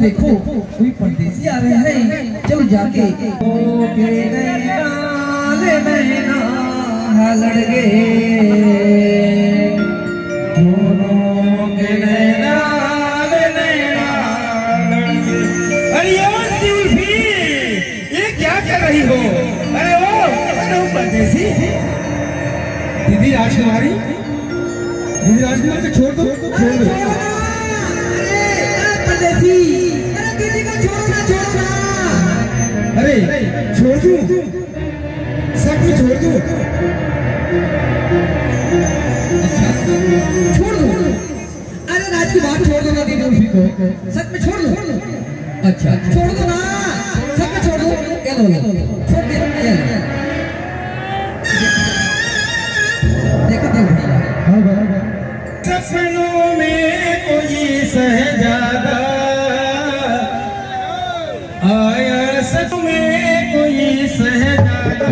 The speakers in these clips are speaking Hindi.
देखो कोई परदेसी आ रहे हैं, चलो जाके लड़गे अरे ये क्या कर रही हो? अरे वो परदेसी दीदी राजकुमारी, दीदी राजकुमारी को छोड़ दो, छोड़ दो। दीदी को छोड़ना। अरे छोड़ दूं, सच में छोड़ दूं? अच्छा छोड़ दो। अरे राज की बात छोड़ दो ना दीदी, उसी को सच में छोड़ दो। अच्छा छोड़ दो ना, सच में छोड़ दो। क्या लो छोड़ दे, देखो सपनों में कोई शहजादा आया, सच में कोई शहजादा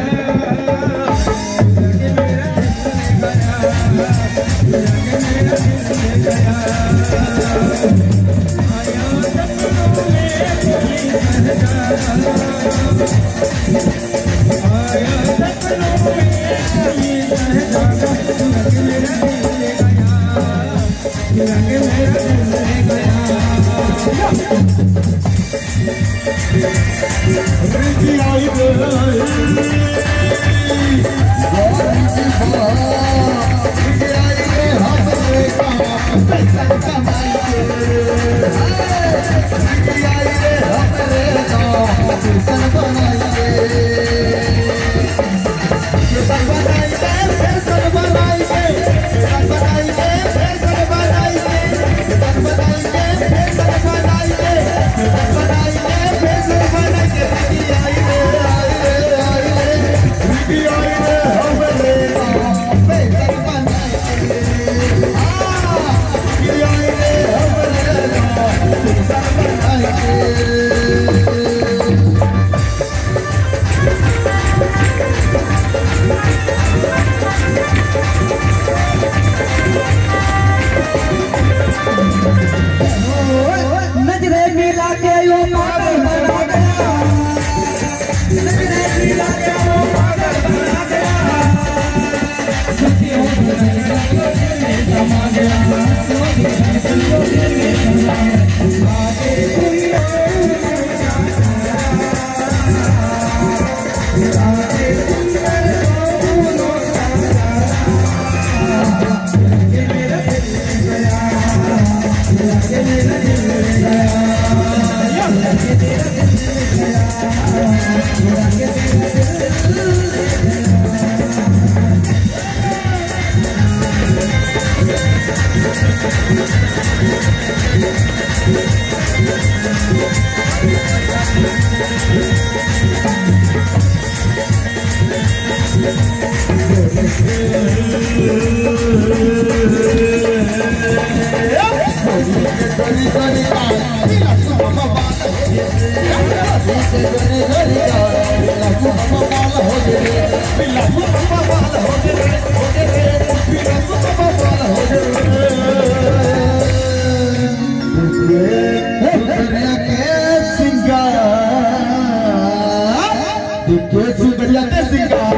करते सिंगार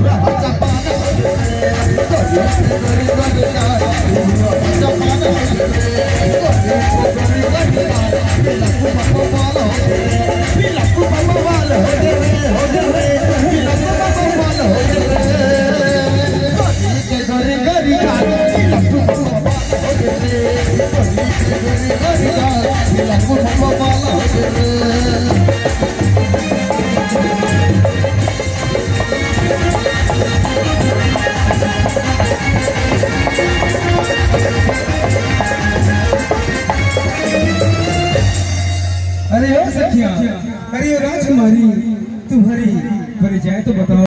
राजा पाना गोरी गोरी राजा पाना गोरी लक्कू बाबा वाला हो रे लक्कू बाबा वाला हो रे गोरी गोरी लक्कू बाबा वाला हो रे गोरी गोरी लक्कू बाबा वाला हो रे अरे ओ सखिया, अरे ओ राजकुमारी, तुम्हारी परिचय तो बताओ।